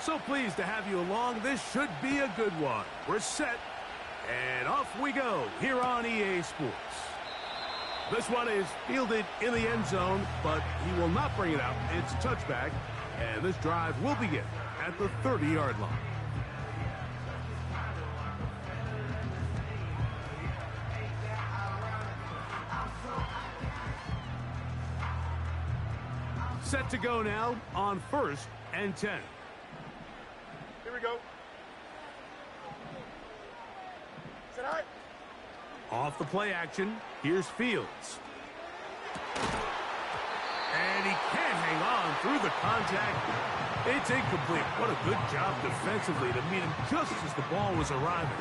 So pleased to have you along. This should be a good one. We're set, and off we go here on EA Sports. This one is fielded in the end zone, but he will not bring it out. It's a touchback, and this drive will begin at the 30-yard line. Set to go now on 1st and 10. Here we go. Set high. Off the play action, here's Fields. And he can't hang on through the contact. It's incomplete. What a good job defensively to meet him just as the ball was arriving.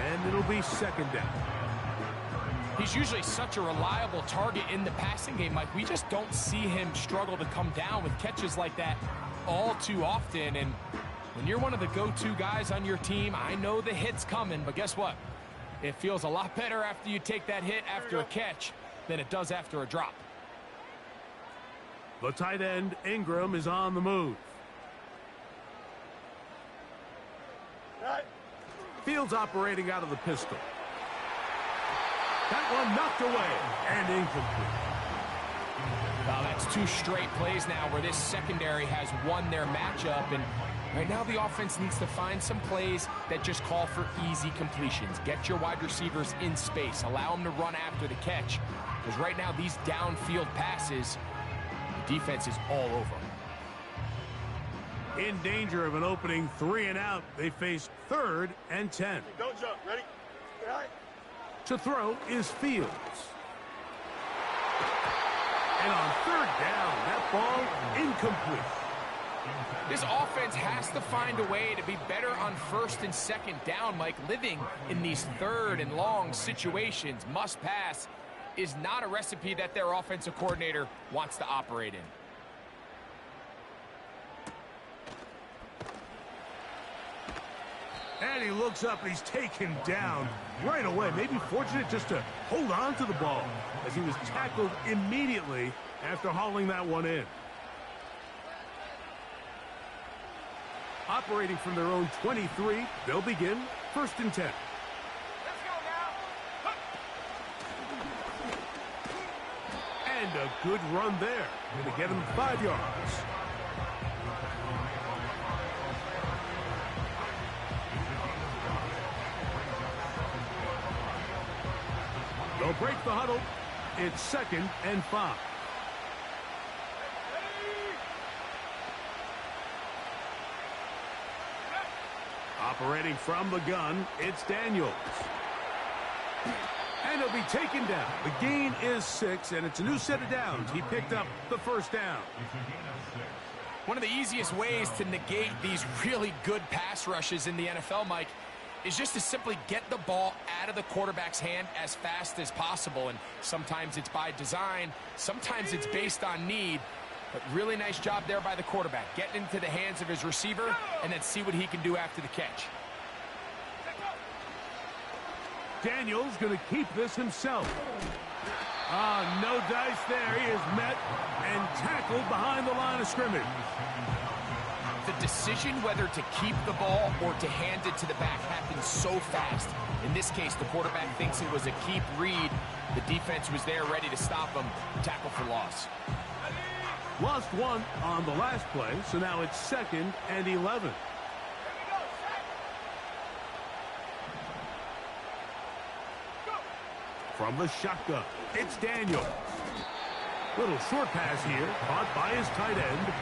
And it'll be 2nd down. He's usually such a reliable target in the passing game, Mike. We just don't see him struggle to come down with catches like that all too often. And when you're one of the go-to guys on your team, I know the hit's coming, but guess what? It feels a lot better after you take that hit after a catch than it does after a drop. The tight end, Ingram, is on the move. Right. Fields operating out of the pistol. That one knocked away and incomplete. Well, that's 2 straight plays now where this secondary has won their matchup, and right now the offense needs to find some plays that just call for easy completions. Get your wide receivers in space. Allow them to run after the catch, because right now these downfield passes, the defense is all over. In danger of an opening 3 and out, they face 3rd and 10. Don't jump. Ready? Get high. To throw is Fields. And on 3rd down, that ball incomplete. This offense has to find a way to be better on 1st and 2nd down, Mike. Living in these 3rd and long situations, must pass, is not a recipe that their offensive coordinator wants to operate in. And he looks up and he's taken down right away. Maybe fortunate just to hold on to the ball as he was tackled immediately after hauling that one in. Operating from their own 23, they'll begin 1st and 10. Let's go now. And a good run there. Going to get him 5 yards. They'll break the huddle. It's 2nd and 5. Operating from the gun, it's Daniels. And he'll be taken down. The gain is 6, and it's a new set of downs. He picked up the 1st down. One of the easiest ways to negate these really good pass rushes in the NFL, Mike, is just to simply get the ball out of the quarterback's hand as fast as possible. And sometimes it's by design, sometimes it's based on need. But really nice job there by the quarterback. Getting into the hands of his receiver and then see what he can do after the catch. Daniels going to keep this himself. No dice there. He is met and tackled behind the line of scrimmage. The decision whether to keep the ball or to hand it to the back happens so fast. In this case, the quarterback thinks it was a keep read. The defense was there ready to stop him. Tackle for loss. Lost 1 on the last play, so now it's 2nd and 11. From the shotgun, it's Daniels. Little short pass here, caught by his tight end.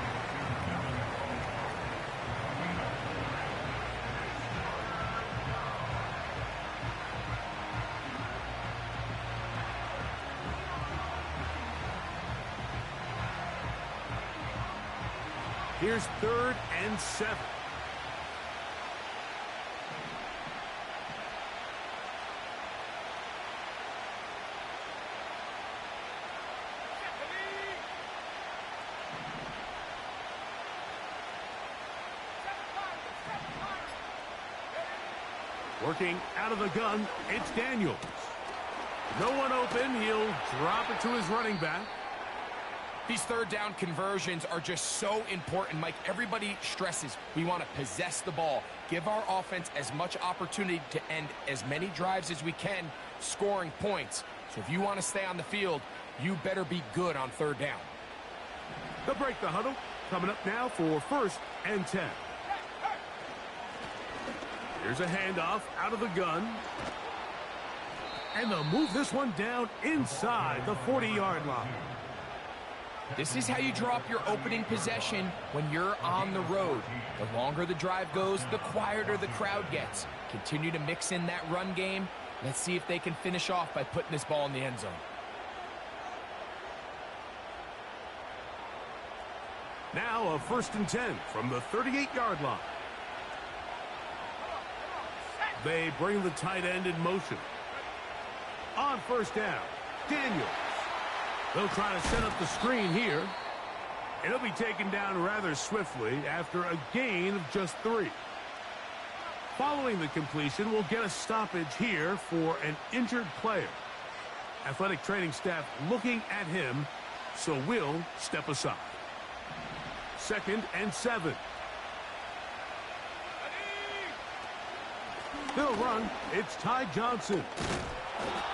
Here's 3rd and 7. Working out of the gun, it's Daniels. No one open, he'll drop it to his running back. These third down conversions are just so important, Mike. Everybody stresses we want to possess the ball, give our offense as much opportunity to end as many drives as we can, scoring points. So if you want to stay on the field, you better be good on third down. They'll break the huddle. Coming up now for 1st and 10. Here's a handoff out of the gun. And they'll move this one down inside the 40-yard line. This is how you draw up your opening possession when you're on the road. The longer the drive goes, the quieter the crowd gets. Continue to mix in that run game. Let's see if they can finish off by putting this ball in the end zone. Now a 1st and 10 from the 38-yard line. They bring the tight end in motion. On 1st down, Daniels. They'll try to set up the screen here. And he'll be taken down rather swiftly after a gain of just 3. Following the completion, we'll get a stoppage here for an injured player. Athletic training staff looking at him, so we'll step aside. 2nd and 7. They'll run. It's Ty Johnson.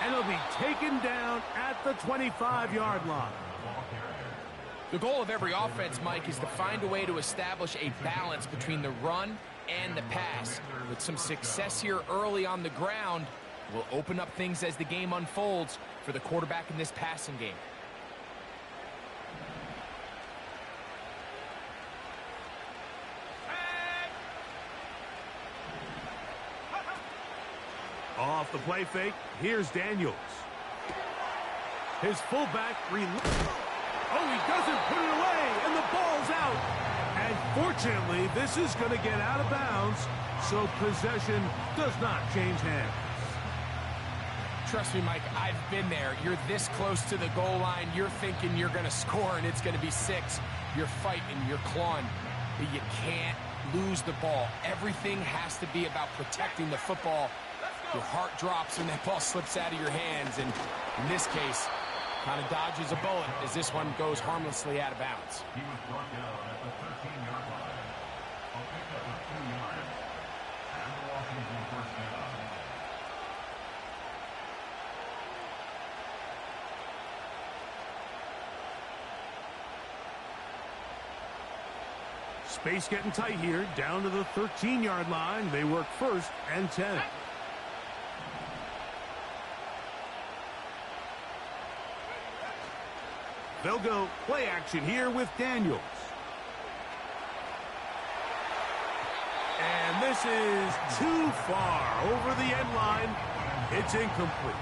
And he'll be taken down at the 25-yard line. The goal of every offense, Mike, is to find a way to establish a balance between the run and the pass. With some success here early on the ground, will open up things as the game unfolds for the quarterback in this passing game. Off the play fake, here's Daniels. His fullback he doesn't put it away, and the ball's out. And fortunately, this is going to get out of bounds, so possession does not change hands. Trust me, Mike, I've been there. You're this close to the goal line. You're thinking you're going to score, and it's going to be 6. You're fighting, you're clawing, but you can't lose the ball. Everything has to be about protecting the football. Your heart drops when that ball slips out of your hands, and in this case, kind of dodges a bullet as this one goes harmlessly out of bounds. He was brought down at the 13-yard line. I'll pick up a 2 yards. And the Washington 1st down. Space getting tight here, down to the 13-yard line. They work 1st and 10. They'll go play action here with Daniels. And this is too far over the end line. It's incomplete.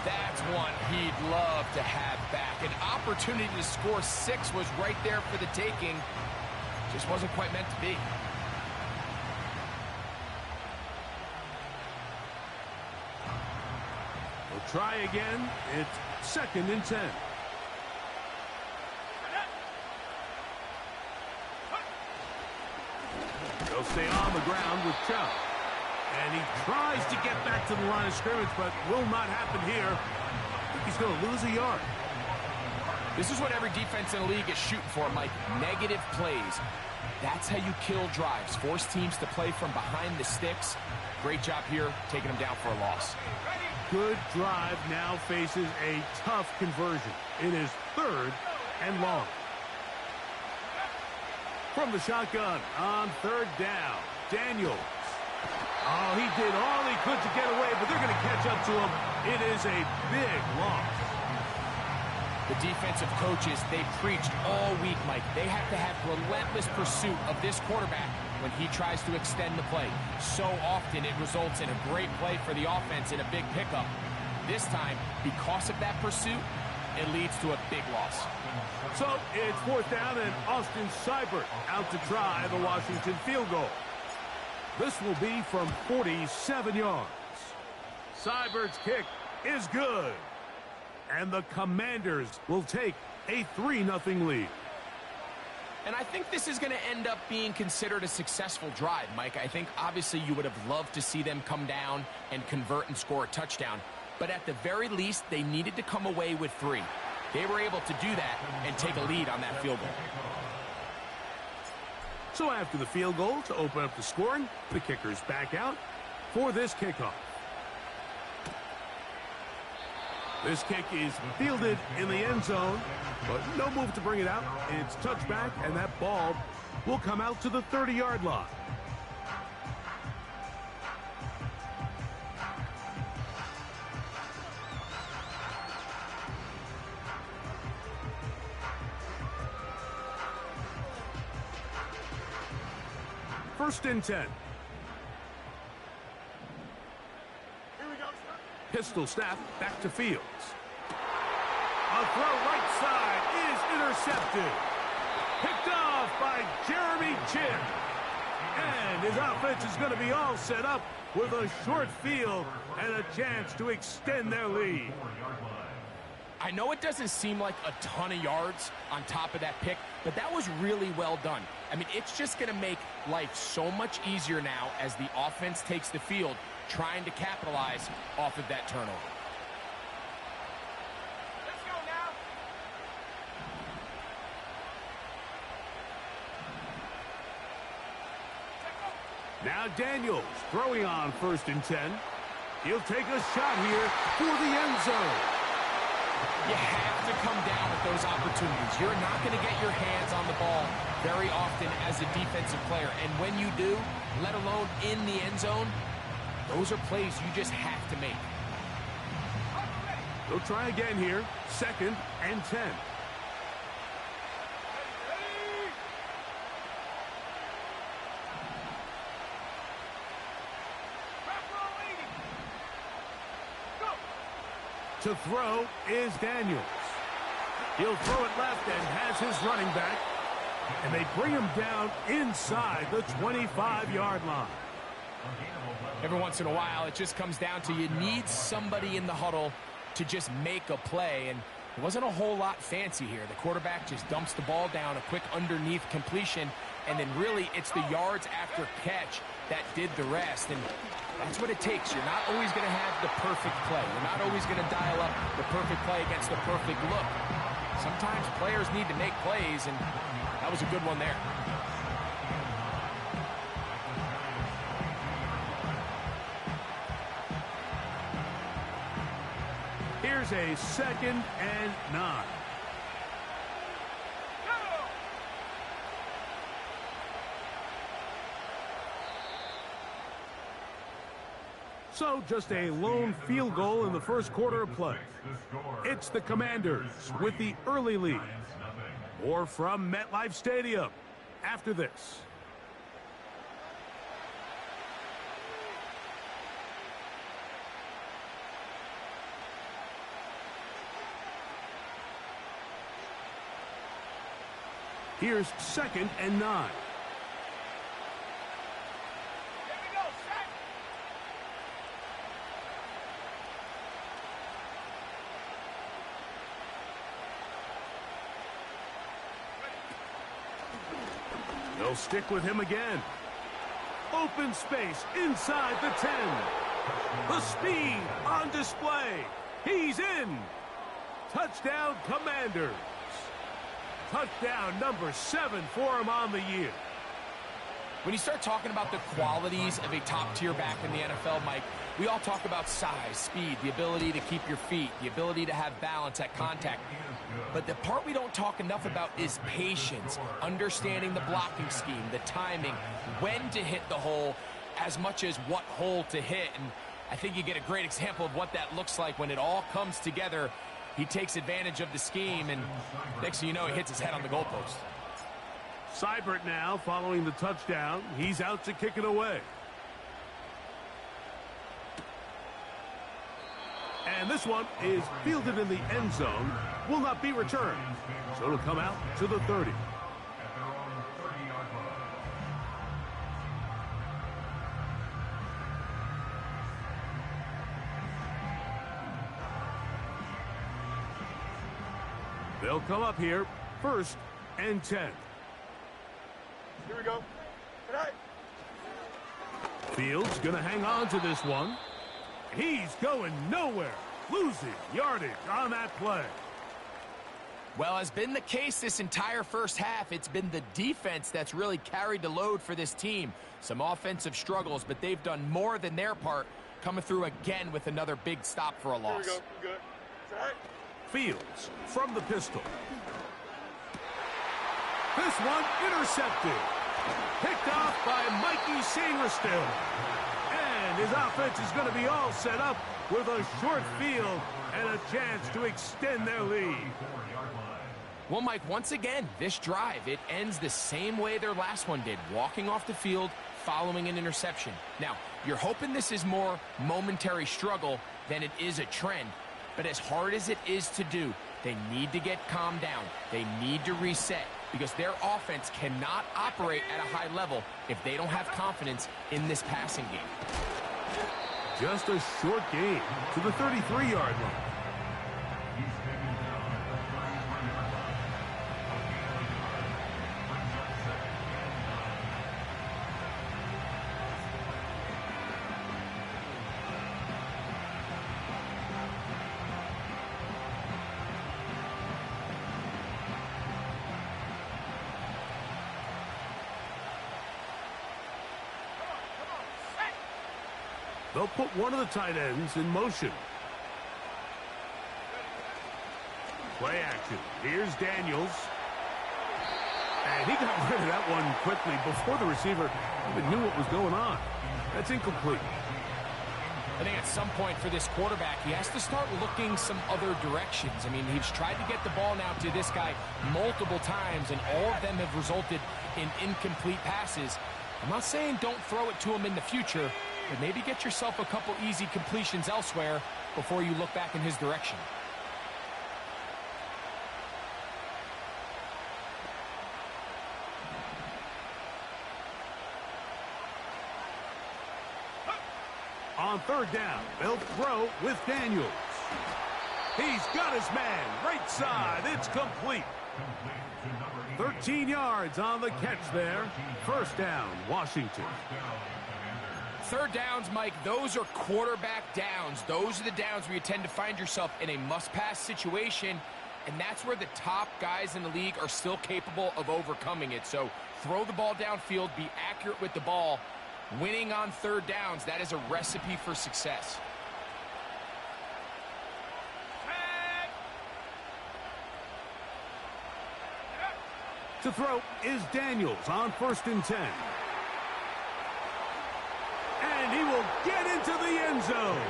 That's one he'd love to have back. An opportunity to score 6 was right there for the taking. Just wasn't quite meant to be. We'll try again. It's 2nd and 10. They'll stay on the ground with Chubb. And he tries to get back to the line of scrimmage, but will not happen here. I think he's going to lose a yard. This is what every defense in the league is shooting for, Mike. Negative plays. That's how you kill drives. Force teams to play from behind the sticks. Great job here, taking them down for a loss. Good drive now faces a tough conversion. It is 3rd and long. From the shotgun on 3rd down, Daniels. Oh, he did all he could to get away, but they're going to catch up to him. It is a big loss. The defensive coaches, they preached all week, Mike. They have to have relentless pursuit of this quarterback when he tries to extend the play. So often it results in a great play for the offense and a big pickup. This time, because of that pursuit, it leads to a big loss. So it's 4th down, and Austin Seibert out to try the Washington field goal. This will be from 47 yards. Seibert's kick is good. And the Commanders will take a 3-0 lead. And I think this is going to end up being considered a successful drive, Mike. I think obviously you would have loved to see them come down and convert and score a touchdown. But at the very least, they needed to come away with 3. They were able to do that and take a lead on that field goal. So after the field goal to open up the scoring, the kicker's back out for this kickoff. This kick is fielded in the end zone, but no move to bring it out. It's touchback, and that ball will come out to the 30-yard line. First and 10. Here we go, sir. Pistol snap back to Fields. A throw right side is intercepted. Picked off by Jeremy Chin. And his offense is going to be all set up with a short field and a chance to extend their lead. I know it doesn't seem like a ton of yards on top of that pick, but that was really well done. I mean, it's just going to make life so much easier now as the offense takes the field, trying to capitalize off of that turnover. Let's go now. Now Daniels throwing on first and 10. He'll take a shot here for the end zone. You have to come down with those opportunities. You're not going to get your hands on the ball very often as a defensive player. And when you do, let alone in the end zone, those are plays you just have to make. They'll try again here. Second and 10. To throw is Daniels. He'll throw it left and has his running back. And they bring him down inside the 25-yard line. Every once in a while, it just comes down to you need somebody in the huddle to just make a play. And it wasn't a whole lot fancy here. The quarterback just dumps the ball down, a quick underneath completion, and then really it's the yards after catch that did the rest. And that's what it takes. You're not always going to have the perfect play. You're not always going to dial up the perfect play against the perfect look. Sometimes players need to make plays, and that was a good one there. Here's a second and 9. So just a lone field goal in the first quarter of play. It's the Commanders with the early lead. More from MetLife Stadium after this. Here's second and 9. They'll stick with him again. Open space inside the 10. The speed on display. He's in. Touchdown, Commanders. Touchdown number 7 for him on the year. When you start talking about the qualities of a top-tier back in the NFL, Mike, we all talk about size, speed, the ability to keep your feet, the ability to have balance at contact. But the part we don't talk enough about is patience, understanding the blocking scheme, the timing, when to hit the hole, as much as what hole to hit. And I think you get a great example of what that looks like when it all comes together. He takes advantage of the scheme, and next thing you know, he hits his head on the goalpost. Seibert now following the touchdown. He's out to kick it away. And this one is fielded in the end zone. Will not be returned. So it'll come out to the 30. They'll come up here, first and 10. Here we go. Tonight. Fields going to hang on to this one. He's going nowhere, losing yardage on that play. Well, has been the case this entire first half. It's been the defense that's really carried the load for this team. Some offensive struggles, but they've done more than their part, coming through again with another big stop for a loss. Here we go. Good. It's all right. Fields from the pistol. This one intercepted. Picked off by Mikey Sainristil. And his offense is going to be all set up with a short field and a chance to extend their lead. Well, Mike, once again, this drive, it ends the same way their last one did, walking off the field following an interception. Now, you're hoping this is more momentary struggle than it is a trend, but as hard as it is to do, they need to get calmed down. They need to reset because their offense cannot operate at a high level if they don't have confidence in this passing game. Just a short gain to the 33-yard line. They'll put one of the tight ends in motion. Play action. Here's Daniels. And he got rid of that one quickly before the receiver even knew what was going on. That's incomplete. I think at some point for this quarterback, he has to start looking some other directions. I mean, he's tried to get the ball now to this guy multiple times, and all of them have resulted in incomplete passes. I'm not saying don't throw it to him in the future, but maybe get yourself a couple easy completions elsewhere before you look back in his direction. On third down, they'll throw with Daniels. He's got his man, right side, it's complete. 13 yards on the catch there. First down, Washington. Third downs, Mike, those are quarterback downs. Those are the downs where you tend to find yourself in a must-pass situation, and that's where the top guys in the league are still capable of overcoming it. So throw the ball downfield, be accurate with the ball. Winning on third downs, that is a recipe for success. To throw is Daniels on 1st and 10. And he will get into the end zone.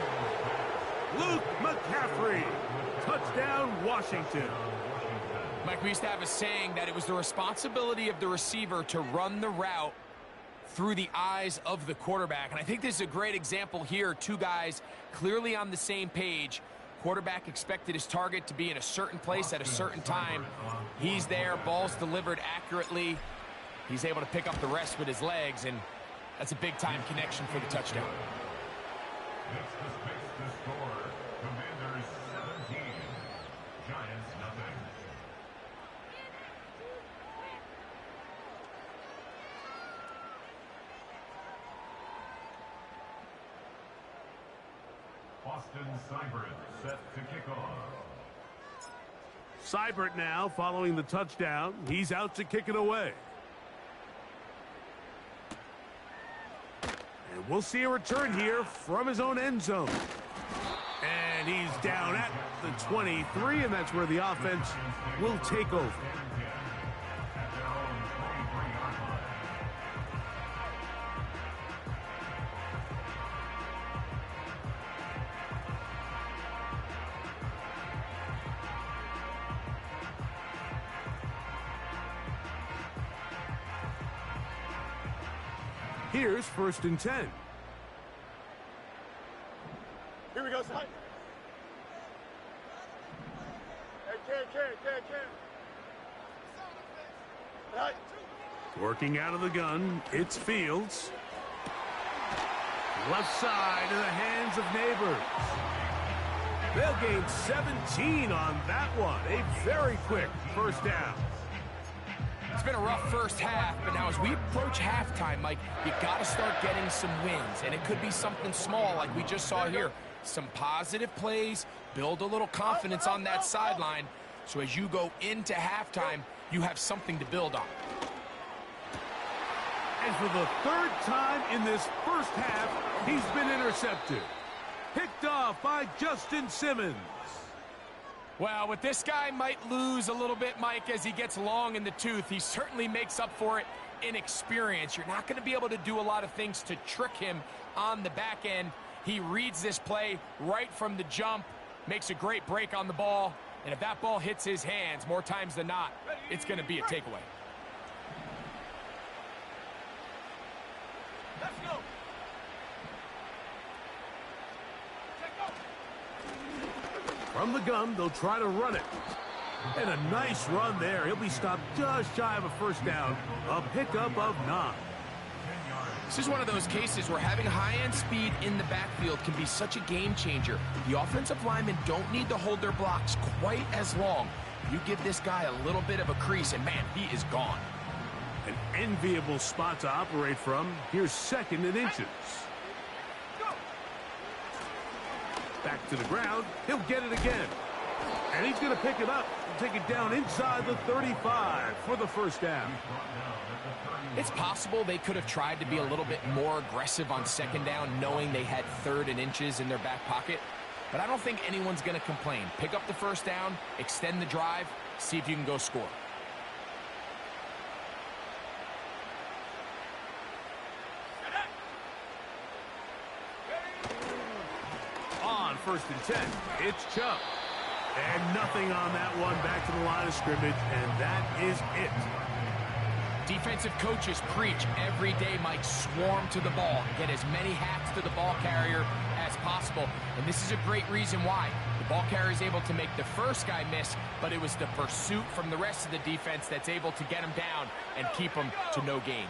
Luke McCaffrey. Touchdown, Washington. Mike, we used to have a saying that it was the responsibility of the receiver to run the route through the eyes of the quarterback. And I think this is a great example here. Two guys clearly on the same page. Quarterback expected his target to be in a certain place at a certain time. He's there, ball's delivered accurately. He's able to pick up the rest with his legs, and that's a big-time connection for the touchdown. It's the space to score. Commanders 17. Giants nothing. Austin Seibert set to kick off. Seibert now following the touchdown. He's out to kick it away. And we'll see a return here from his own end zone. And he's down at the 23, and that's where the offense will take over. At their own 23-yard line. Here's 1st and 10. Here we go, son. Hey, can. Right. Working out of the gun, it's Fields. Left side in the hands of Neighbors. They'll gain 17 on that one. A very quick first down. It's been a rough first half, but now as we approach halftime, Mike, you got to start getting some wins, and it could be something small like we just saw here. Some positive plays, build a little confidence on that sideline. So as you go into halftime, you have something to build on. And for the third time in this first half, he's been intercepted. Picked off by Justin Simmons. Well, with this guy might lose a little bit, Mike, as he gets long in the tooth. He certainly makes up for it in experience. You're not going to be able to do a lot of things to trick him on the back end. He reads this play right from the jump, makes a great break on the ball, and if that ball hits his hands more times than not, it's going to be a takeaway. Let's go. From the gun, they'll try to run it. And a nice run there. He'll be stopped just shy of a first down. A pickup of 9. This is one of those cases where having high-end speed in the backfield can be such a game changer. The offensive linemen don't need to hold their blocks quite as long. You give this guy a little bit of a crease, and man, he is gone. An enviable spot to operate from. Here's 2nd and inches. Back to the ground. He'll get it again. And he's going to pick it up and take it down inside the 35 for the first down. It's possible they could have tried to be a little bit more aggressive on 2nd down, knowing they had 3rd and inches in their back pocket. But I don't think anyone's going to complain. Pick up the first down, extend the drive, see if you can go score. On 1st and 10, it's Chubb. And nothing on that one, back to the line of scrimmage, and that is it. Defensive coaches preach every day, Mike, swarm to the ball. Get as many hats to the ball carrier as possible. And this is a great reason why. The ball carrier is able to make the first guy miss, but it was the pursuit from the rest of the defense that's able to get him down and keep him to no gain.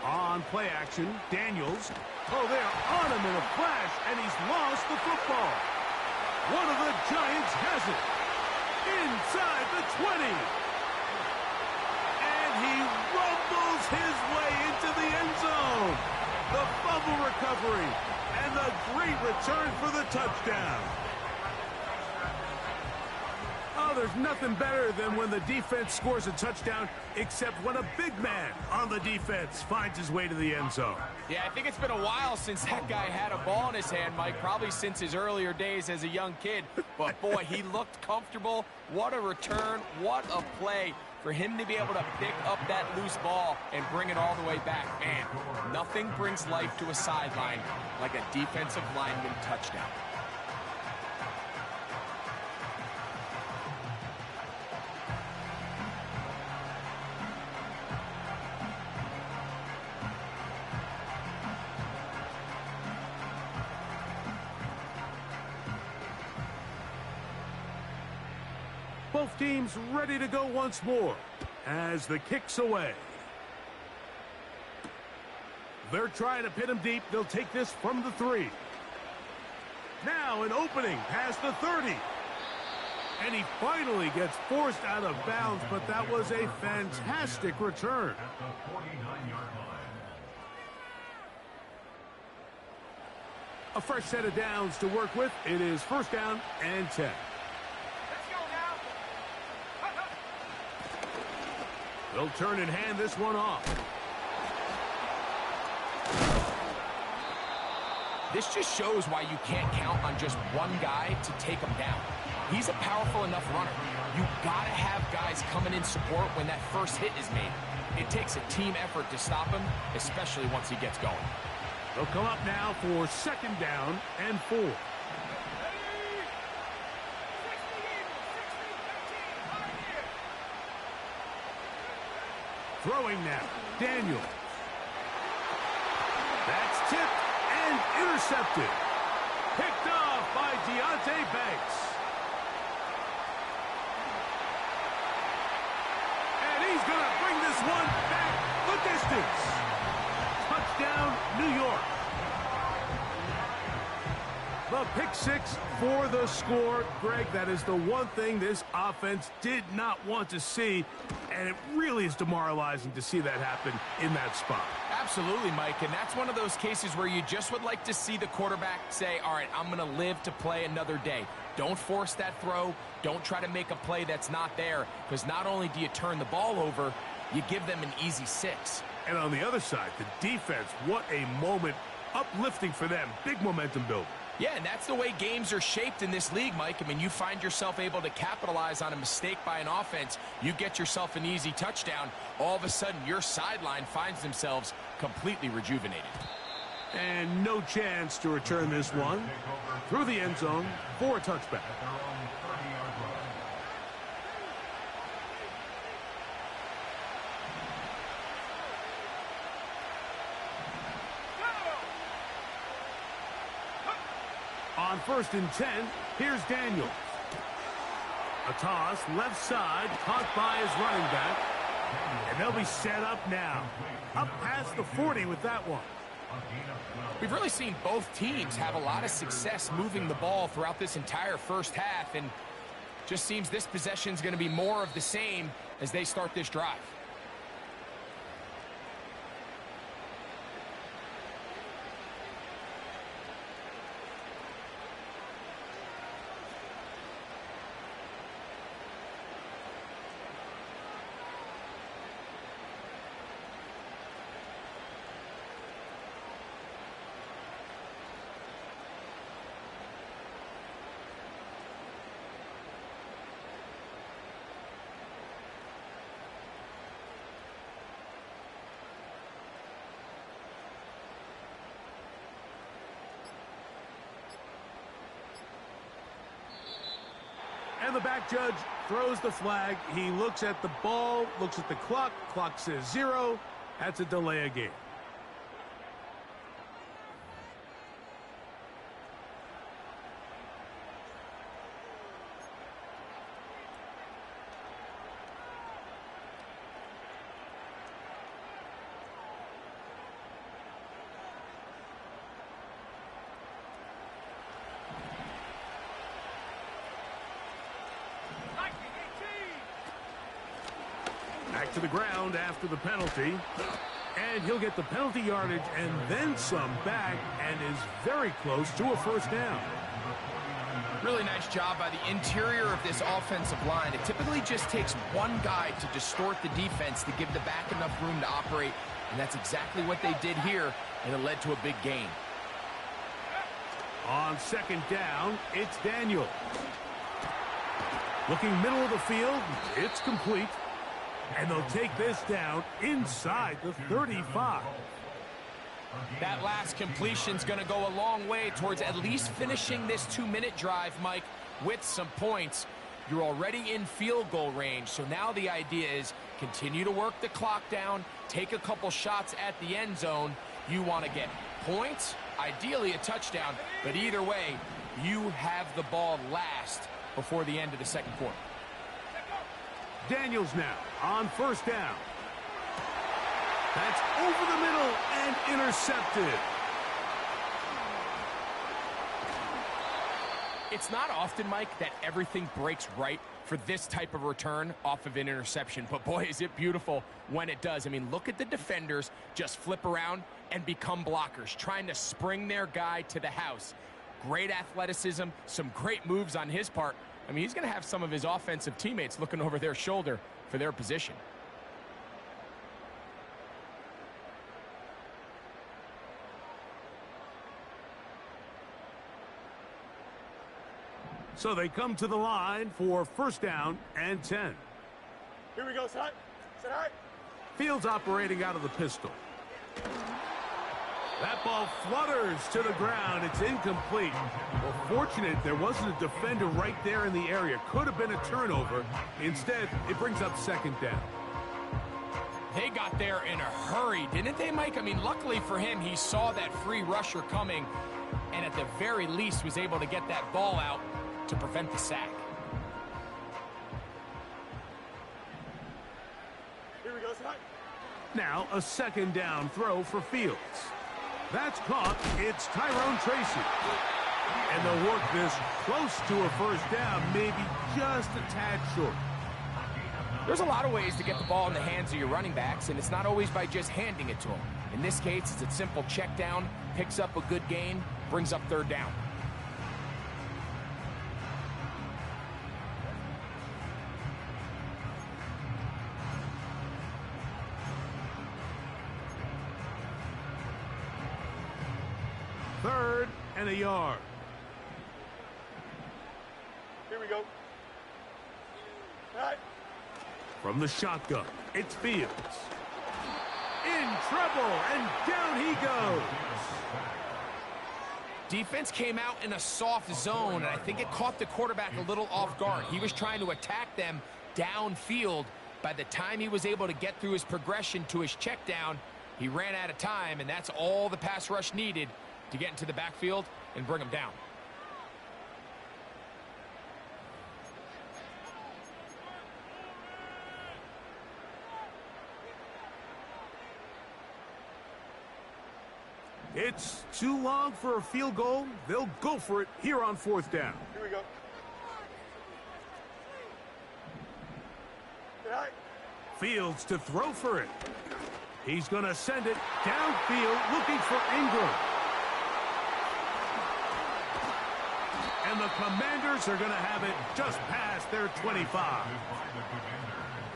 On play action, Daniels. Oh, they're on him in a flash, and he's lost the football. One of the Giants has it. Inside the 20. And he rumbles his way into the end zone. The fumble recovery and the great return for the touchdown. Oh, there's nothing better than when the defense scores a touchdown, except when a big man on the defense finds his way to the end zone. Yeah, I think it's been a while since that guy had a ball in his hand, Mike, probably since his earlier days as a young kid. But, boy, he looked comfortable. What a return. What a play for him to be able to pick up that loose ball and bring it all the way back. Man, nothing brings life to a sideline like a defensive lineman touchdown. Both teams ready to go once more as the kick's away. They're trying to pin him deep. They'll take this from the 3. Now an opening past the 30. And he finally gets forced out of bounds, but that was a fantastic return. At the 49-yard line. A fresh set of downs to work with. It is 1st down and 10. They'll turn and hand this one off. This just shows why you can't count on just one guy to take him down. He's a powerful enough runner. You gotta have guys coming in support when that first hit is made. It takes a team effort to stop him, especially once he gets going. They'll come up now for 2nd down and 4. Throwing now, Daniels. That's tipped and intercepted. Picked off by Deonte Banks. And he's going to bring this one back the distance. Touchdown, New York. The pick 6 for the score. Greg, that is the one thing this offense did not want to see. And it really is demoralizing to see that happen in that spot. Absolutely, Mike, and that's one of those cases where you just would like to see the quarterback say, all right, I'm going to live to play another day. Don't force that throw. Don't try to make a play that's not there, because not only do you turn the ball over, you give them an easy 6. And on the other side, the defense, what a moment. Uplifting for them. Big momentum builder. Yeah, and that's the way games are shaped in this league, Mike. I mean, you find yourself able to capitalize on a mistake by an offense. You get yourself an easy touchdown. All of a sudden, your sideline finds themselves completely rejuvenated. And no chance to return this one through the end zone for a touchback. On 1st and 10, here's Daniels. A toss, left side, caught by his running back. And they'll be set up now. Up past the 40 with that one. We've really seen both teams have a lot of success moving the ball throughout this entire first half. And just seems this possession is going to be more of the same as they start this drive. And the back judge throws the flag. He looks at the ball, looks at the clock. Clock says 0. That's a delay of game. Back to the ground after the penalty. And he'll get the penalty yardage and then some back and is very close to a first down. Really nice job by the interior of this offensive line. It typically just takes one guy to distort the defense to give the back enough room to operate. And that's exactly what they did here, and it led to a big gain. On 2nd down, it's Daniel. Looking middle of the field, it's complete. And they'll take this down inside the 35. That last completion's going to go a long way towards at least finishing this 2-minute drive, Mike, with some points. You're already in field goal range, so now the idea is continue to work the clock down, take a couple shots at the end zone. You want to get points, ideally a touchdown, but either way, you have the ball last before the end of the second quarter. Daniels now on 1st down. That's over the middle and intercepted. It's not often, Mike, that everything breaks right for this type of return off of an interception. But boy, is it beautiful when it does. I mean, look at the defenders just flip around and become blockers, trying to spring their guy to the house. Great athleticism, some great moves on his part. I mean, he's going to have some of his offensive teammates looking over their shoulder for their position. So they come to the line for 1st down and 10. Here we go, set. Set high. Fields operating out of the pistol. That ball flutters to the ground. It's incomplete. Well, fortunate there wasn't a defender right there in the area. Could have been a turnover. Instead, it brings up 2nd down. They got there in a hurry, didn't they, Mike? I mean, luckily for him, he saw that free rusher coming and at the very least was able to get that ball out to prevent the sack. Here we go, set. Now a 2nd down throw for Fields. That's caught. It's Tyrone Tracy. And they'll work this close to a 1st down, maybe just a tad short. There's a lot of ways to get the ball in the hands of your running backs, and it's not always by just handing it to them. In this case, it's a simple check down, picks up a good gain, brings up third down. Third and a yard. Here we go. All right. From the shotgun, it's Fields. In trouble, and down he goes. Defense came out in a soft zone, and I think it caught the quarterback a little off guard. He was trying to attack them downfield. By the time he was able to get through his progression to his check down, he ran out of time, and that's all the pass rush needed to get into the backfield and bring him down. It's too long for a field goal. They'll go for it here on fourth down. Here we go. All right. Fields to throw for it. He's going to send it downfield looking for Ingram. And the Commanders are going to have it just past their 25.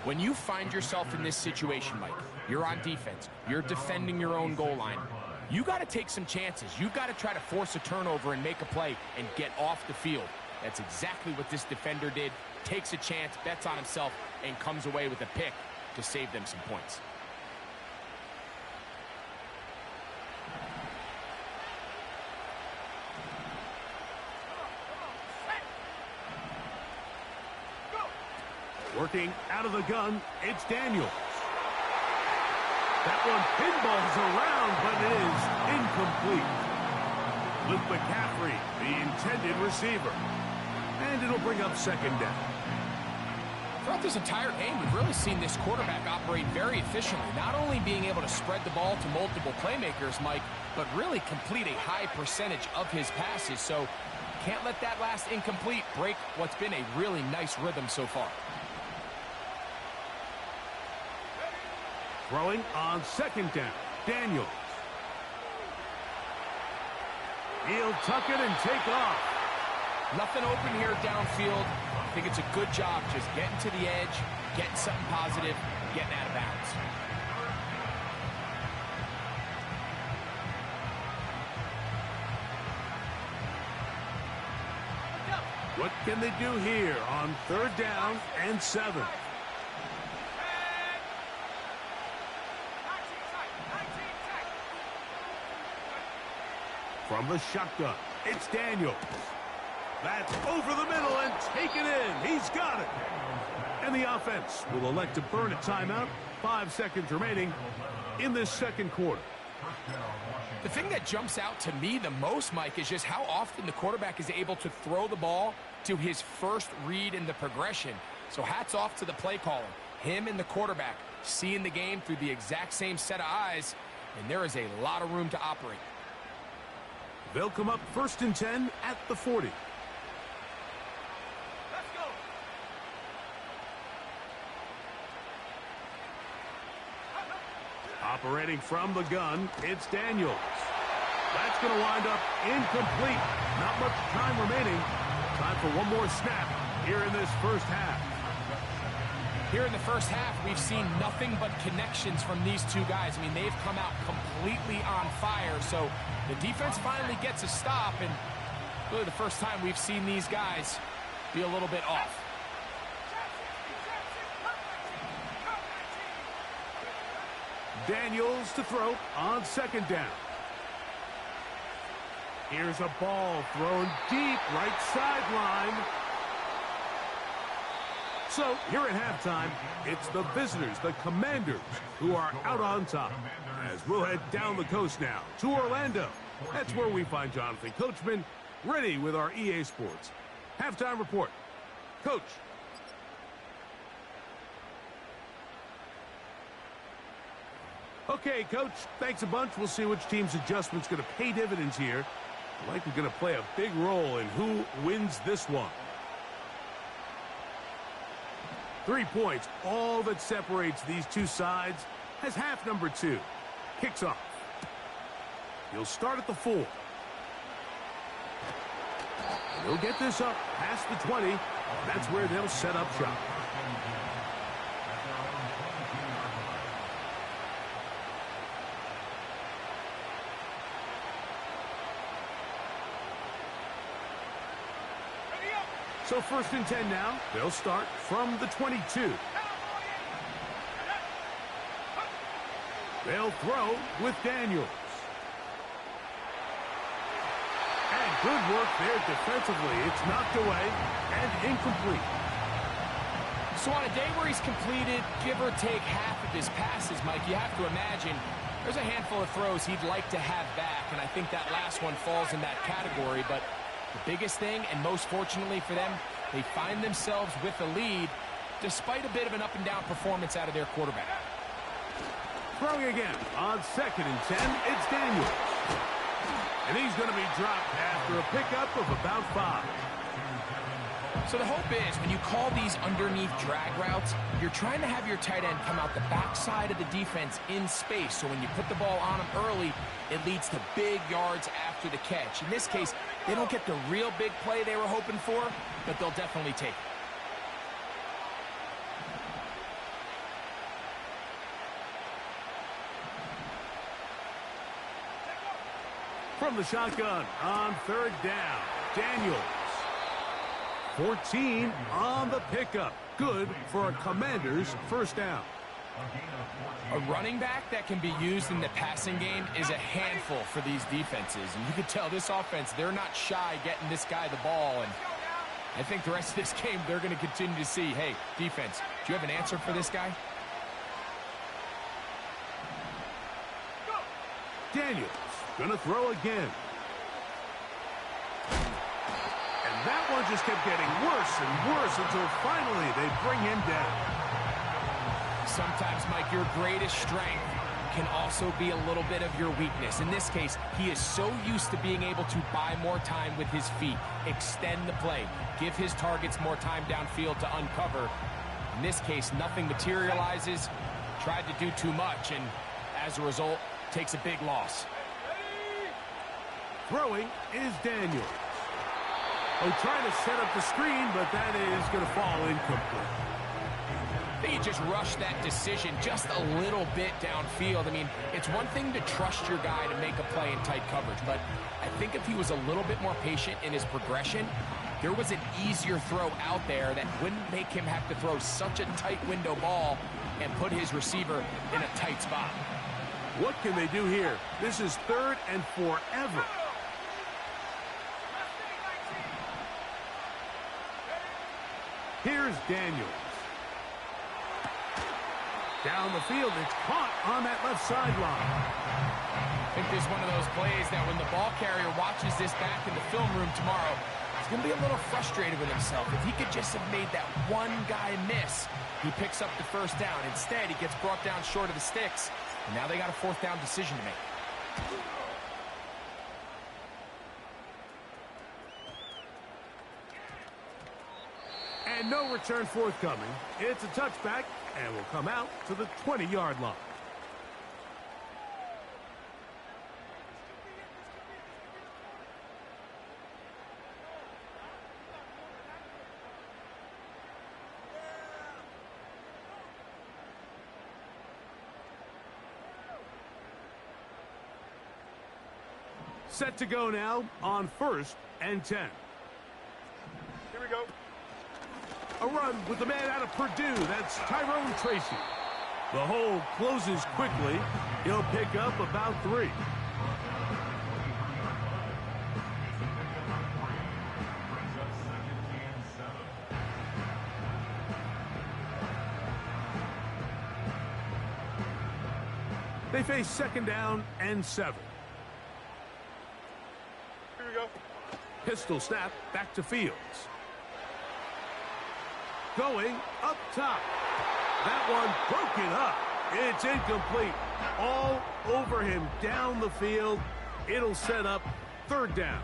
When you find yourself in this situation, Mike, you're on defense, you're defending your own goal line, you got to take some chances. You've got to try to force a turnover and make a play and get off the field. That's exactly what this defender did. Takes a chance, bets on himself, and comes away with a pick to save them some points. Working out of the gun, it's Daniels. That one pinballs around, but it is incomplete. Luke McCaffrey, the intended receiver. And it'll bring up second down. Throughout this entire game, we've really seen this quarterback operate very efficiently, not only being able to spread the ball to multiple playmakers, Mike, but really complete a high percentage of his passes. So can't let that last incomplete break what's been a really nice rhythm so far. Throwing on second down, Daniels. He'll tuck it and take off. Nothing open here downfield. I think it's a good job just getting to the edge, getting something positive, getting out of bounds. What can they do here on third down and 7? From the shotgun, it's Daniels. That's over the middle and taken in. He's got it. And the offense will elect to burn a timeout. 5 seconds remaining in this second quarter. The thing that jumps out to me the most, Mike, is just how often the quarterback is able to throw the ball to his first read in the progression. So hats off to the play caller. Him and the quarterback seeing the game through the exact same set of eyes, and there is a lot of room to operate. They'll come up first and 10 at the 40. Let's go. Operating from the gun, it's Daniels. That's going to wind up incomplete. Not much time remaining. Time for one more snap here in this first half. Here in the first half, we've seen nothing but connections from these two guys. I mean, they've come out completely on fire. So the defense finally gets a stop, and really the first time we've seen these guys be a little bit off. Daniels to throw on second down. Here's a ball thrown deep right sideline. So here at halftime, it's the visitors, the Commanders, who are out on top. As we'll head down the coast now to Orlando. That's where we find Jonathan Coachman ready with our EA Sports halftime report. Coach. Okay, Coach, thanks a bunch. We'll see which team's adjustment's going to pay dividends here. Likely going to play a big role in who wins this one. 3 points, all that separates these two sides, as half number 2 kicks off. He'll start at the 4. He'll get this up past the 20. That's where they'll set up shop. So 1st and 10 now. They'll start from the 22. They'll throw with Daniels. And good work there defensively. It's knocked away and incomplete. So on a day where he's completed, give or take half of his passes, Mike, you have to imagine there's a handful of throws he'd like to have back, and I think that last one falls in that category. But the biggest thing, and most fortunately for them, they find themselves with a lead despite a bit of an up-and-down performance out of their quarterback. Throwing again on 2nd and 10, it's Daniels. And he's going to be dropped after a pickup of about 5. So the hope is when you call these underneath drag routes, you're trying to have your tight end come out the backside of the defense in space. So when you put the ball on him early, it leads to big yards after the catch. In this case, they don't get the real big play they were hoping for, but they'll definitely take it. From the shotgun on 3rd down, Daniels. 14 on the pickup. Good for a Commander's 1st down. A running back that can be used in the passing game is a handful for these defenses. And you can tell this offense, they're not shy getting this guy the ball. And I think the rest of this game, they're going to continue to see, hey, defense, do you have an answer for this guy? Daniels gonna throw again. And that one just kept getting worse and worse until finally they bring him down. Sometimes, Mike, your greatest strength can also be a little bit of your weakness. In this case, he is so used to being able to buy more time with his feet, extend the play, give his targets more time downfield to uncover. In this case, nothing materializes, tried to do too much, and as a result, takes a big loss. Throwing is Daniels. Oh, trying to set up the screen, but that is going to fall incomplete. I think he just rushed that decision just a little bit downfield. I mean, it's one thing to trust your guy to make a play in tight coverage, but I think if he was a little bit more patient in his progression, there was an easier throw out there that wouldn't make him have to throw such a tight window ball and put his receiver in a tight spot. What can they do here? This is 3rd and forever. Here's Daniels. Down the field, it's caught on that left sideline. I think this is one of those plays that when the ball carrier watches this back in the film room tomorrow, he's going to be a little frustrated with himself. If he could just have made that one guy miss, he picks up the 1st down. Instead, he gets brought down short of the sticks, and now they got a 4th down decision to make. And no return forthcoming. It's a touchback, and will come out to the 20-yard line. Set to go now on 1st and 10. Here we go. A run with the man out of Purdue. That's Tyrone Tracy. The hole closes quickly. He'll pick up about 3. They face 2nd down and 7. Here we go. Pistol snap back to Fields. Going up top. That one broken up. It's incomplete. All over him down the field. It'll set up 3rd down.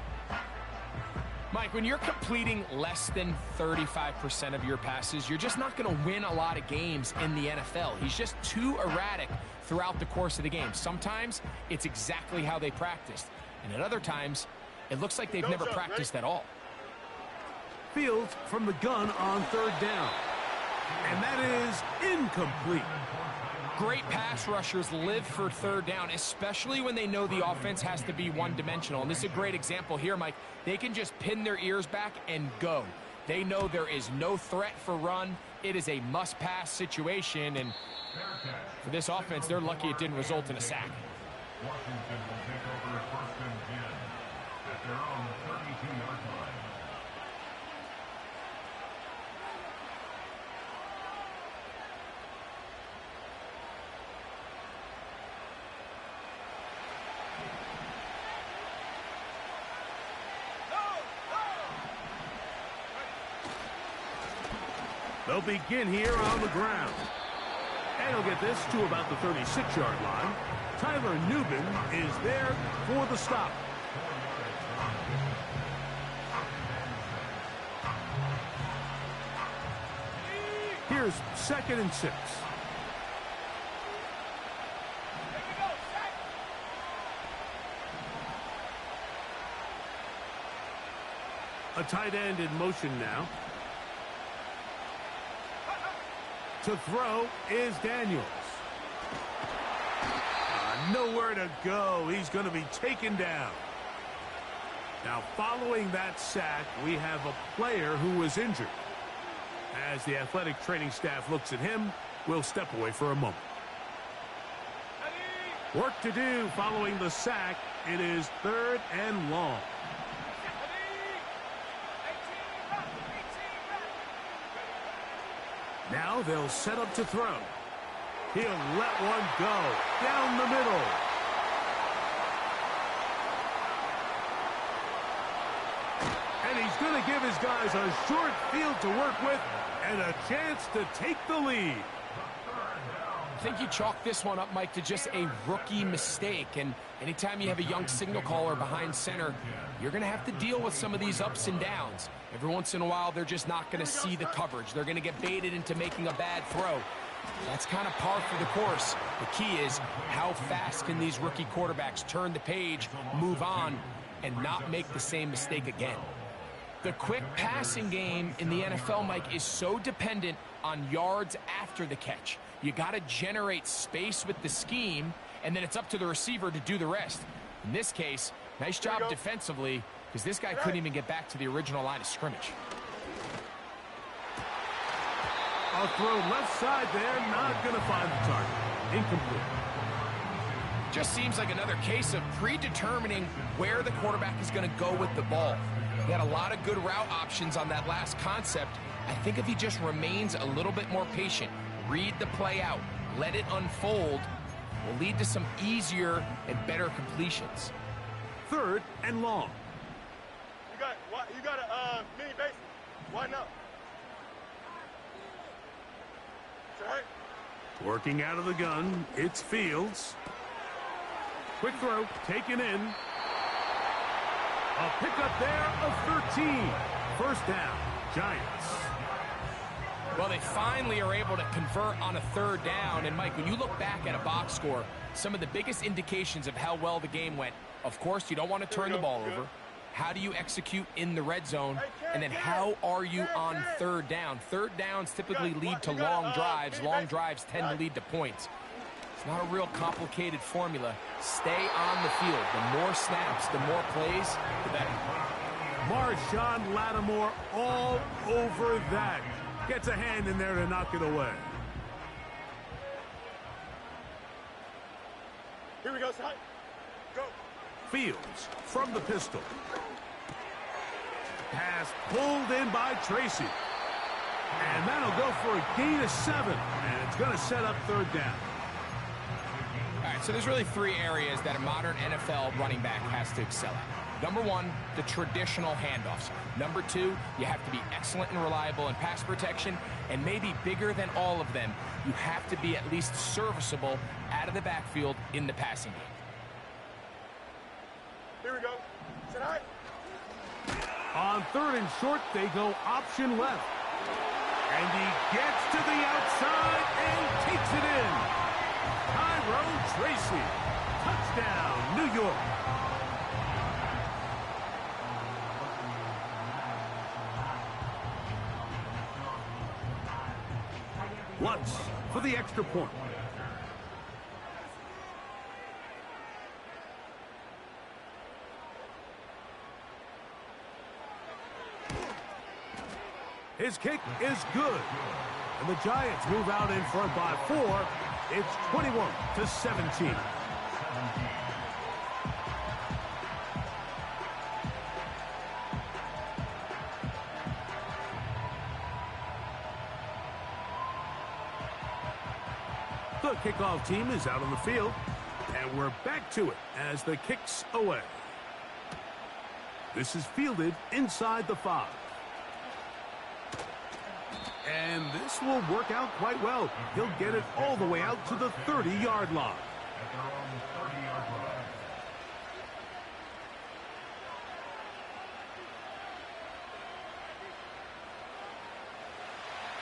Mike, when you're completing less than 35% of your passes, you're just not going to win a lot of games in the NFL. He's just too erratic throughout the course of the game. Sometimes it's exactly how they practiced, and at other times it looks like they've never practiced at all. Fields from the gun on third down. And that is incomplete. Great pass rushers live for third down, especially when they know the offense has to be one-dimensional. And this is a great example here, Mike. They can just pin their ears back and go. They know there is no threat for run. It is a must-pass situation. And for this offense, they're lucky it didn't result in a sack. Washington will take over at 1st and 10 at their own 32-yard line. They'll begin here on the ground. And he'll get this to about the 36-yard line. Tyler Newman is there for the stop. Here's 2nd and 6. A tight end in motion now. To throw is Daniels. Nowhere to go. He's going to be taken down. Now, following that sack, we have a player who was injured. As the athletic training staff looks at him, we'll step away for a moment. Work to do following the sack. It is 3rd and long. Now they'll set up to throw. He'll let one go down the middle. And he's going to give his guys a short field to work with and a chance to take the lead. I think you chalk this one up, Mike, to just a rookie mistake. And anytime you have a young signal caller behind center, you're going to have to deal with some of these ups and downs. Every once in a while, they're just not going to see the coverage. They're going to get baited into making a bad throw. That's kind of par for the course. The key is how fast can these rookie quarterbacks turn the page, move on, and not make the same mistake again. The quick passing game in the NFL, Mike, is so dependent on yards after the catch. You got to generate space with the scheme, and then it's up to the receiver to do the rest. In this case, nice job defensively, because this guy couldn't even get back to the original line of scrimmage. A throw left side there, not going to find the target. Incomplete. Just seems like another case of predetermining where the quarterback is going to go with the ball. He had a lot of good route options on that last concept. I think if he just remains a little bit more patient, read the play out, let it unfold, will lead to some easier and better completions. 3rd and long. You got a mini base. Why not? Right. Working out of the gun, it's Fields. Quick throw, taken in. A pickup there of 13. First down, Giants. Well, they finally are able to convert on a 3rd down. And, Mike, when you look back at a box score, some of the biggest indications of how well the game went, of course, you don't want to turn the ball over. How do you execute in the red zone? And then how are you on 3rd down? 3rd downs typically lead to long drives. Long drives tend to lead to points. It's not a real complicated formula. Stay on the field. The more snaps, the more plays, the better. Marshawn Lattimore all over that. Gets a hand in there to knock it away. Here we go, side. Go. Fields from the pistol. Pass pulled in by Tracy. And that'll go for a gain of 7. And it's going to set up 3rd down. All right, so there's really 3 areas that a modern NFL running back has to excel at. Number 1, the traditional handoffs. Number 2, you have to be excellent and reliable in pass protection. And maybe bigger than all of them, you have to be at least serviceable out of the backfield in the passing game. Here we go. Sit high. On 3rd and short, they go option left. And he gets to the outside and takes it in. Tyrone Tracy. Touchdown, New York. Lutz for the extra point. His kick is good. And the Giants move out in front by 4. It's 21-17. The kickoff team is out on the field. And we're back to it as the kick's away. This is fielded inside the 5. And this will work out quite well. He'll get it all the way out to the 30-yard line. At their own 30-yard line.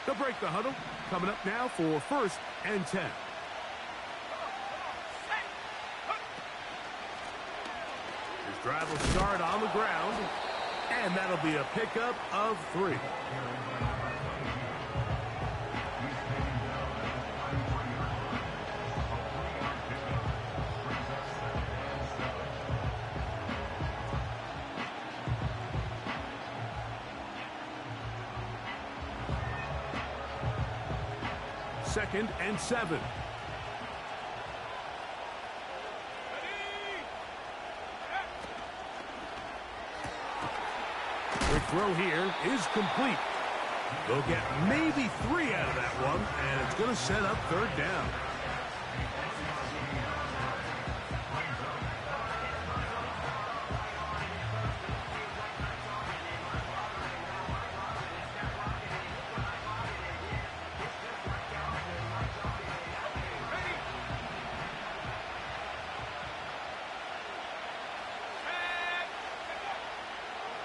They'll break the huddle. Coming up now for 1st and 10. His drive will start on the ground. And that'll be a pickup of 3. Second and 7. Quick throw here is complete. They'll get maybe 3 out of that one, and it's going to set up 3rd down.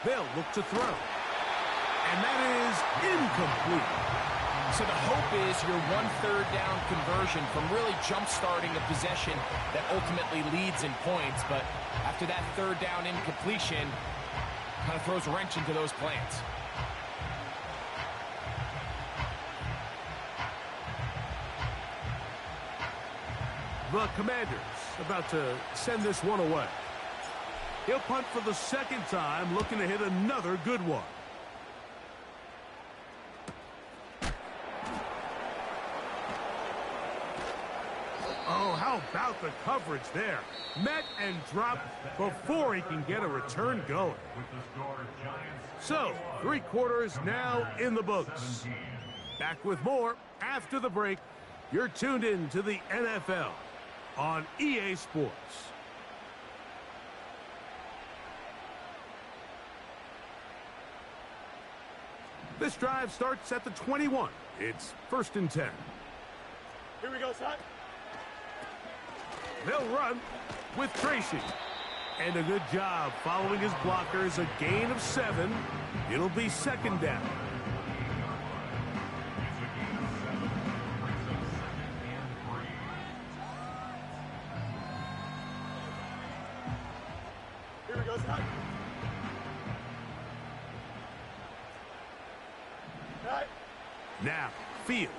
They'll look to throw. And that is incomplete. So the hope is your 1/3 down conversion from really jump-starting a possession that ultimately leads in points. But after that 3rd down incompletion, kind of throws a wrench into those plans. The Commanders about to send this one away. He'll punt for the 2nd time, looking to hit another good one. Oh, how about the coverage there? Met and dropped before he can get a return going. So, 3 quarters now in the books. Back with more after the break. You're tuned in to the NFL on EA Sports. This drive starts at the 21. It's 1st and 10. Here we go, son. They'll run with Tracy. And a good job following his blockers. A gain of 7. It'll be 2nd down. Here we go, son. Now, Fields.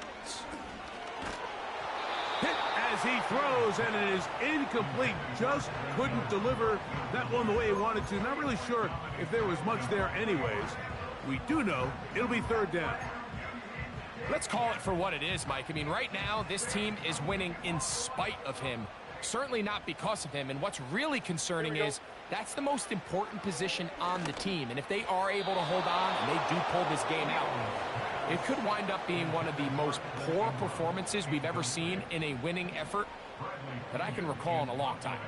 Hit as he throws, and it is incomplete. Just couldn't deliver that one the way he wanted to. Not really sure if there was much there anyways. We do know it'll be 3rd down. Let's call it for what it is, Mike. I mean, right now, this team is winning in spite of him. Certainly not because of him. And what's really concerning is that's the most important position on the team. And if they are able to hold on and they do pull this game out, it could wind up being one of the most poor performances we've ever seen in a winning effort that I can recall in a long time.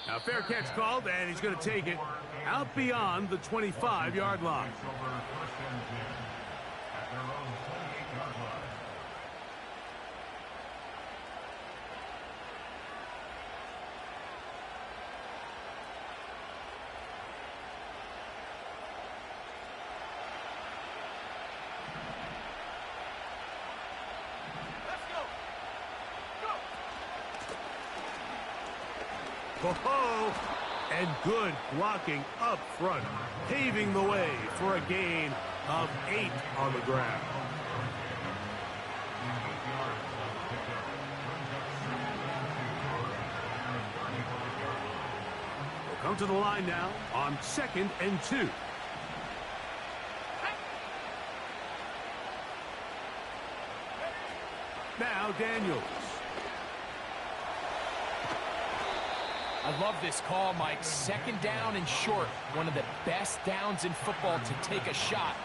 Now, fair catch called, and he's going to take it out beyond the 25-yard line. Ho-ho! And good blocking up front, paving the way for a gain of 8 on the ground. We'll come to the line now on 2nd and 2. Now Daniels. I love this call, Mike. 2nd down and short. One of the best downs in football to take a shot.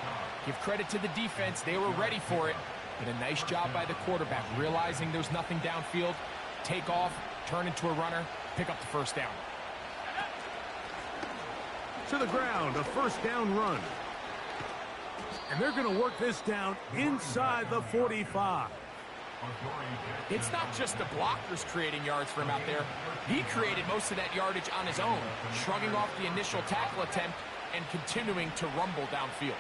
Give credit to the defense. They were ready for it. But a nice job by the quarterback, realizing there's nothing downfield. Take off, turn into a runner, pick up the 1st down. To the ground, a 1st down run. And they're going to work this down inside the 45. It's not just the blockers creating yards for him out there. He created most of that yardage on his own, shrugging off the initial tackle attempt and continuing to rumble downfield.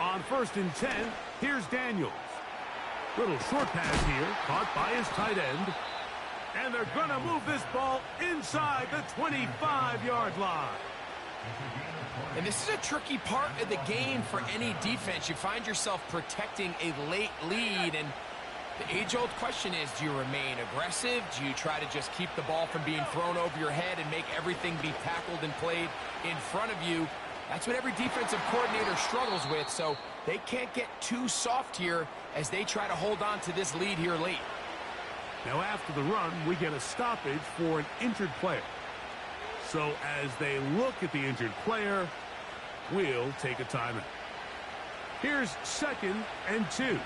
On 1st and 10, here's Daniels. Little short pass here, caught by his tight end. And they're going to move this ball inside the 25-yard line. And this is a tricky part of the game for any defense. You find yourself protecting a late lead, and the age-old question is, do you remain aggressive? Do you try to just keep the ball from being thrown over your head and make everything be tackled and played in front of you? That's what every defensive coordinator struggles with, so they can't get too soft here as they try to hold on to this lead here late. Now after the run, we get a stoppage for an injured player. So as they look at the injured player, we'll take a timeout. Here's 2nd and 2.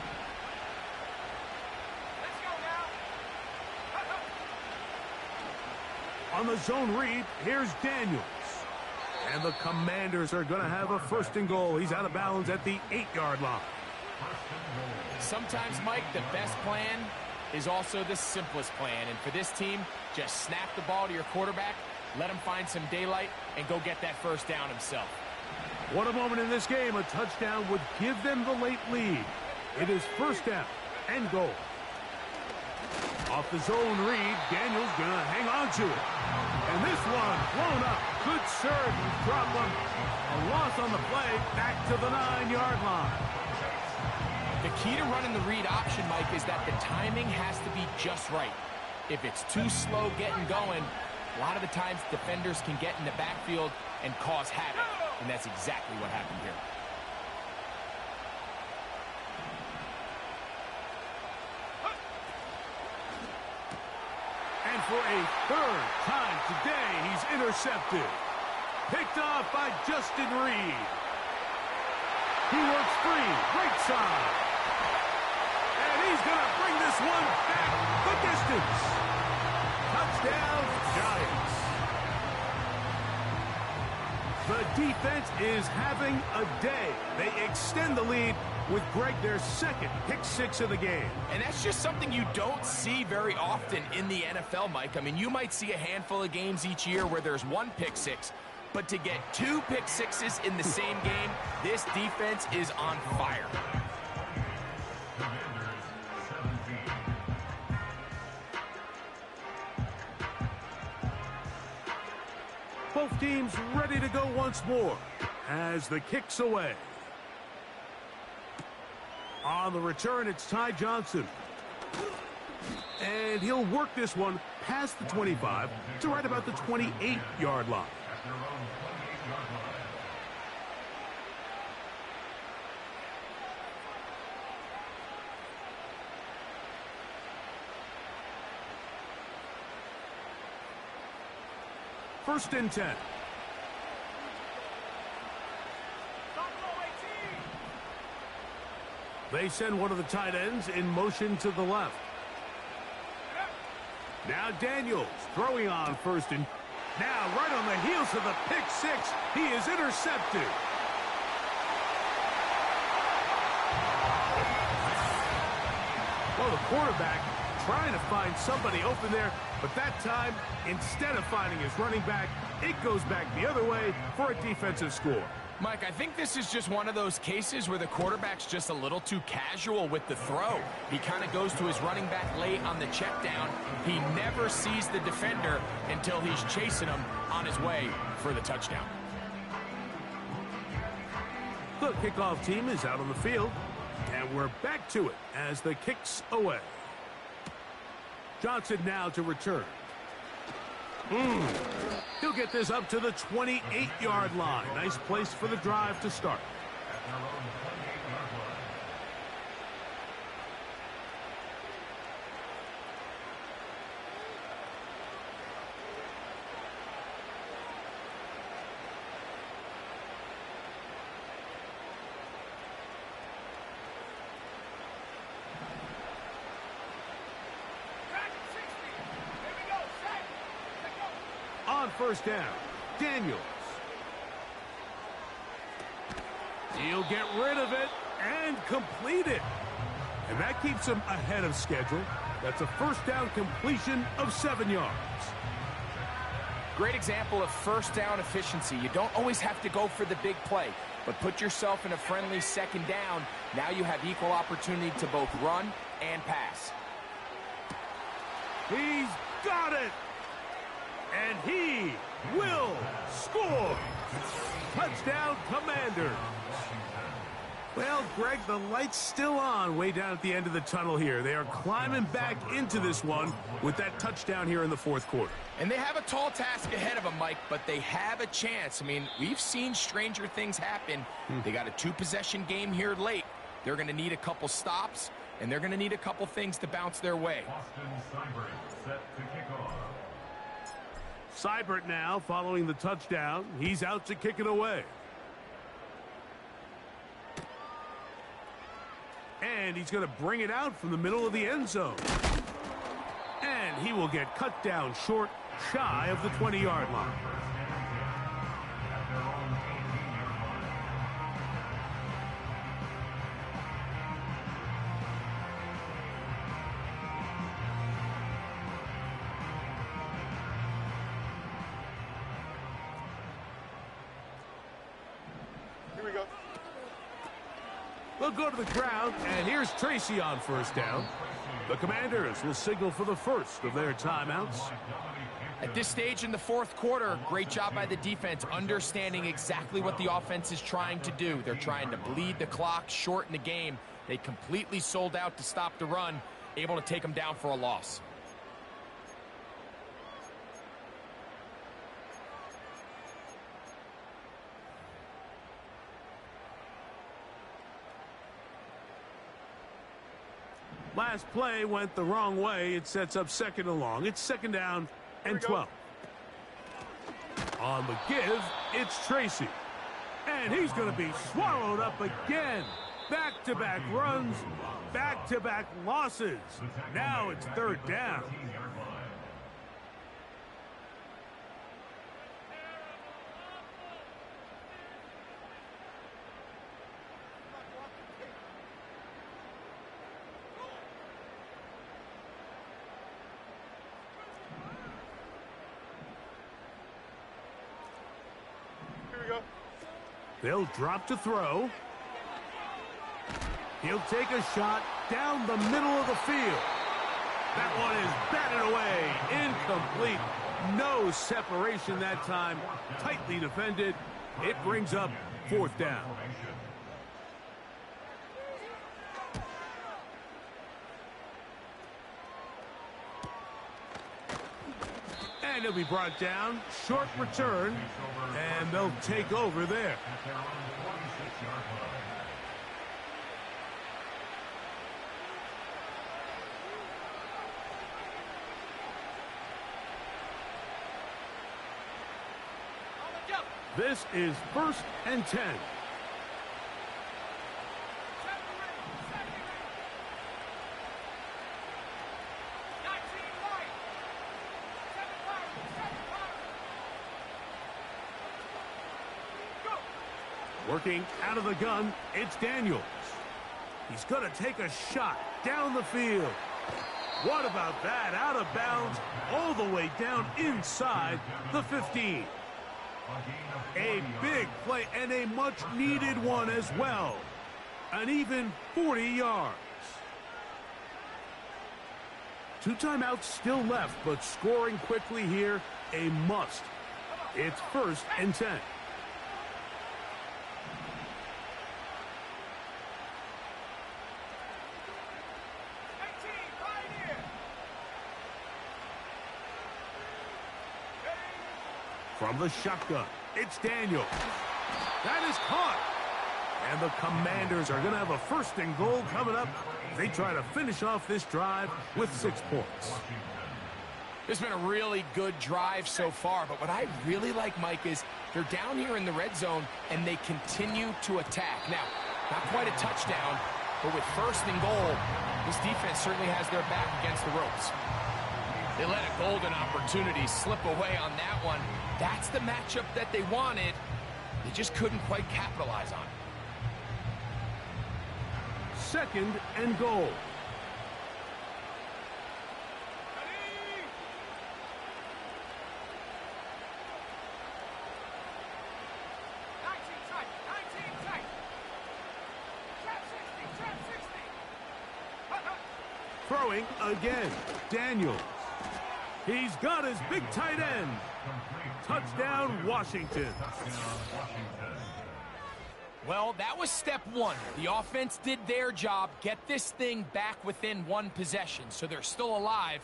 On the zone read, here's Daniels. And the Commanders are going to have a 1st and goal. He's out of bounds at the 8-yard line. Sometimes, Mike, the best plan is also the simplest plan. And for this team, just snap the ball to your quarterback, let him find some daylight, and go get that 1st down himself. What a moment in this game. A touchdown would give them the late lead. It is 1st down and goal. Off the zone read, Daniels going to hang on to it. And this one blown up. Good serve, drop him. A loss on the play, back to the 9-yard line. The key to running the read option, Mike, is that the timing has to be just right. If it's too slow getting going, a lot of the times defenders can get in the backfield and cause havoc, and that's exactly what happened here. And for a 3rd time today, he's intercepted. Picked off by Justin Reed. He works free, right side. And he's going to bring this one back the distance. Touchdown, Giants. The defense is having a day. They extend the lead with Greg, their 2nd pick-6 of the game. And that's just something you don't see very often in the NFL, Mike. I mean, you might see a handful of games each year where there's 1 pick-6, but to get 2 pick-6s in the same game, this defense is on fire. Both teams ready to go once more as the kick's away. On the return, it's Ty Johnson. And he'll work this one past the 25 to right about the 28-yard line. First and 10. They send one of the tight ends in motion to the left. Now Daniels throwing on 1st and now right on the heels of the pick-6. He is intercepted. Well, the quarterback trying to find somebody open there, but that time, instead of finding his running back, it goes back the other way for a defensive score. Mike, I think this is just one of those cases where the quarterback's just a little too casual with the throw. He kind of goes to his running back late on the check down. He never sees the defender until he's chasing him on his way for the touchdown. The kickoff team is out on the field, and we're back to it as the kick's away. Johnson now to return. He'll get this up to the 28-yard line. Nice place for the drive to start. At their own 28-yard line. On first down, Daniels. He'll get rid of it and complete it. And that keeps him ahead of schedule. That's a first down completion of 7 yards. Great example of first down efficiency. You don't always have to go for the big play, but put yourself in a friendly second down. Now you have equal opportunity to both run and pass. He's got it. And he will score. Touchdown, Commanders. Well, Greg, the light's still on way down at the end of the tunnel here. They are climbing back into this one with that touchdown here in the fourth quarter. And they have a tall task ahead of them, Mike, but they have a chance. I mean, we've seen stranger things happen. They got a 2-possession game here late. They're going to need a couple stops, and they're going to need a couple things to bounce their way. Austin Seibert set to kick off. Seibert now following the touchdown. He's out to kick it away. And he's going to bring it out from the middle of the end zone. And he will get cut down short, shy of the 20-yard line. At their own 18-yard line. Here we go. They'll go to the ground, and here's Tracy on first down. The Commanders will signal for the first of their timeouts. At this stage in the fourth quarter, great job by the defense, understanding exactly what the offense is trying to do. They're trying to bleed the clock, shorten the game. They completely sold out to stop the run, able to take them down for a loss. Last play went the wrong way. It sets up second and long. It's second down and 12. On the give, it's Tracy. And he's going to be swallowed up again. Back-to-back runs, back-to-back losses. Now it's third down. They'll drop to throw. He'll take a shot down the middle of the field. That one is batted away. Incomplete. No separation that time. Tightly defended. It brings up fourth down. And he'll be brought down. Short return. And they'll take over there. At their own 46-yard line. This is first and 10. Working out of the gun, it's Daniels. He's going to take a shot down the field. What about that? Out of bounds, all the way down inside the 15. A big play and a much-needed one as well. An even 40 yards. 2 timeouts still left, but scoring quickly here, a must. It's 1st and 10. From the shotgun, it's Daniel. That is caught. And the Commanders are going to have a 1st and goal coming up. They try to finish off this drive with 6 points. This has been a really good drive so far, but what I really like, Mike, is they're down here in the red zone, and they continue to attack. Now, not quite a touchdown, but with 1st and goal, this defense certainly has their back against the ropes. They let a golden opportunity slip away on that one. That's the matchup that they wanted. They just couldn't quite capitalize on it. 2nd and goal. Throwing again, Daniels. He's got his big tight end. Touchdown, Washington. Well, that was step 1. The offense did their job, get this thing back within 1 possession, so they're still alive.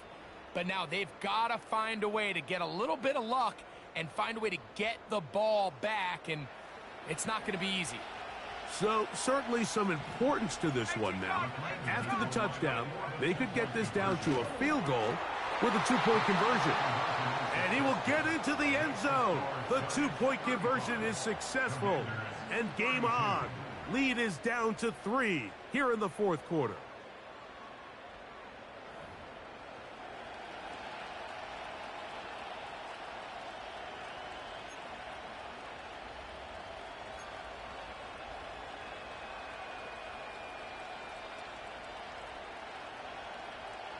But now they've got to find a way to get a little bit of luck and find a way to get the ball back, and it's not going to be easy. So, certainly some importance to this one now. After the touchdown, they could get this down to a field goal with a 2-point conversion. And he will get into the end zone. The 2-point conversion is successful. And game on. Lead is down to 3 here in the 4th quarter.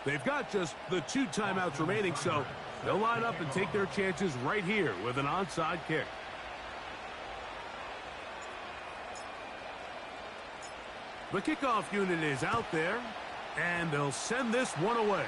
They've got just the 2 timeouts remaining, so they'll line up and take their chances right here with an onside kick. The kickoff unit is out there, and they'll send this one away.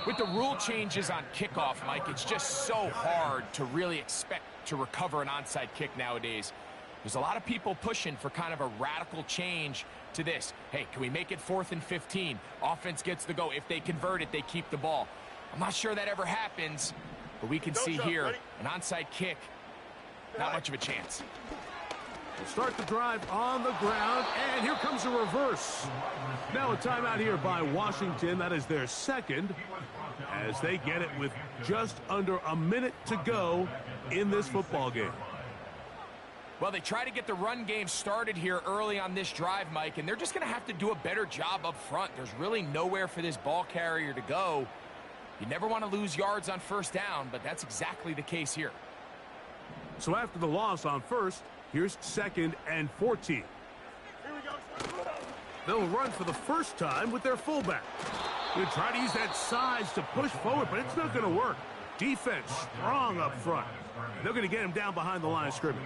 With the rule changes on kickoff, Mike, it's just so hard to really expect to recover an onside kick nowadays. There's a lot of people pushing for kind of a radical change to this. Hey, can we make it 4th and 15? Offense gets the go. If they convert it, they keep the ball. I'm not sure that ever happens, but we can see here an onside kick, not much of a chance. We'll start the drive on the ground, and here comes a reverse. Now a timeout here by Washington. That is their 2nd, as they get it with just under a minute to go in this football game. Well, they try to get the run game started here early on this drive, Mike, and they're just going to have to do a better job up front. There's really nowhere for this ball carrier to go. You never want to lose yards on 1st down, but that's exactly the case here. So after the loss on 1st, here's 2nd and 14. Here we go. They'll run for the 1st time with their fullback. They try to use that size to push forward, but it's not going to work. Defense strong up front. They're going to get him down behind the line of scrimmage.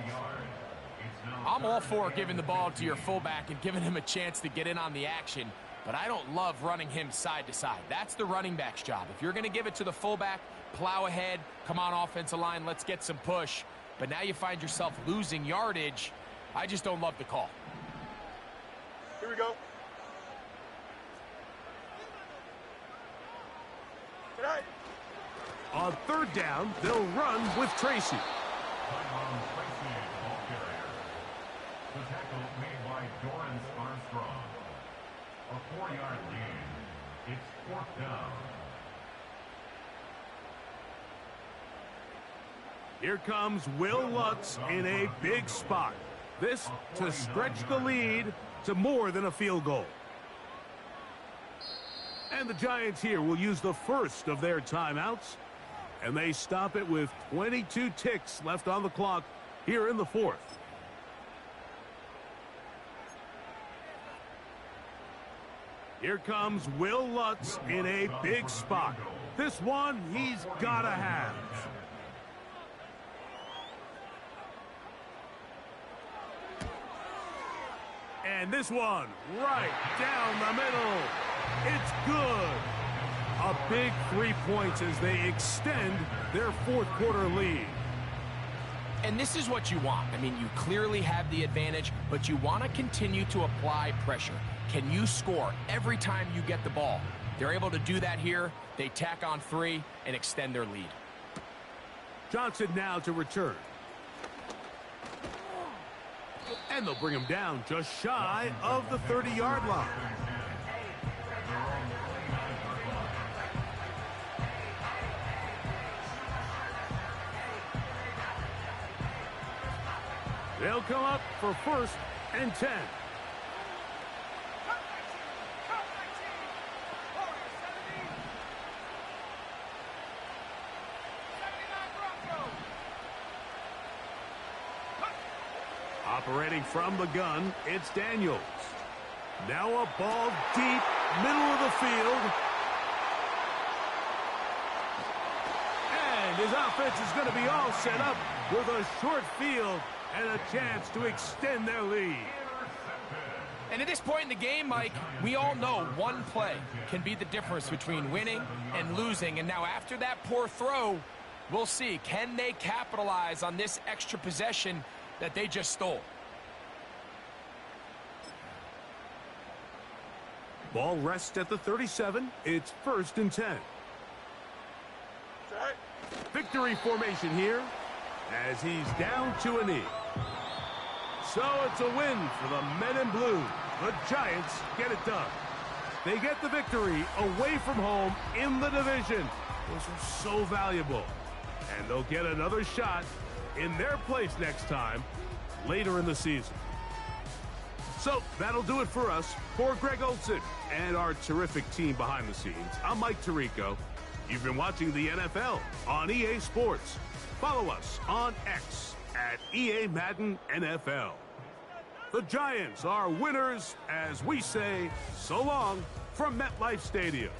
I'm all for giving the ball to your fullback and giving him a chance to get in on the action, but I don't love running him side to side. That's the running back's job. If you're going to give it to the fullback, plow ahead, come on offensive line, let's get some push. But now you find yourself losing yardage. I just don't love the call. Here we go. Tonight. On 3rd down, they'll run with Tracy. The tackle made by Dorrance Armstrong. A 4-yard gain. It's 4th down. Here comes Will Lutz in a big spot. This to stretch the lead to more than a field goal. And the Giants here will use the 1st of their timeouts. And they stop it with 22 ticks left on the clock here in the 4th. Here comes Will Lutz in a big spot. This one he's got to have. And this one right down the middle. It's good. A big 3 points as they extend their fourth quarter lead. And this is what you want. I mean, you clearly have the advantage, but you want to continue to apply pressure. Can you score every time you get the ball? They're able to do that here. They tack on 3 and extend their lead. Johnson now to return. And they'll bring him down just shy of the 30-yard line. They'll come up for 1st and 10. Operating from the gun, it's Daniels. Now a ball deep, middle of the field. And his offense is going to be all set up with a short field and a chance to extend their lead. And at this point in the game, Mike, we all know one play can be the difference between winning and losing. And now after that poor throw, we'll see, can they capitalize on this extra possession that they just stole? Ball rests at the 37. It's 1st and 10. Victory formation here as he's down to a knee. So it's a win for the men in blue. The Giants get it done. They get the victory away from home in the division. Those are so valuable. And they'll get another shot in their place next time later in the season. So that'll do it for us. For Greg Olson and our terrific team behind the scenes, I'm Mike Tirico. You've been watching the NFL on EA Sports. Follow us on X at EA Madden NFL. The Giants are winners as we say so long from MetLife Stadium.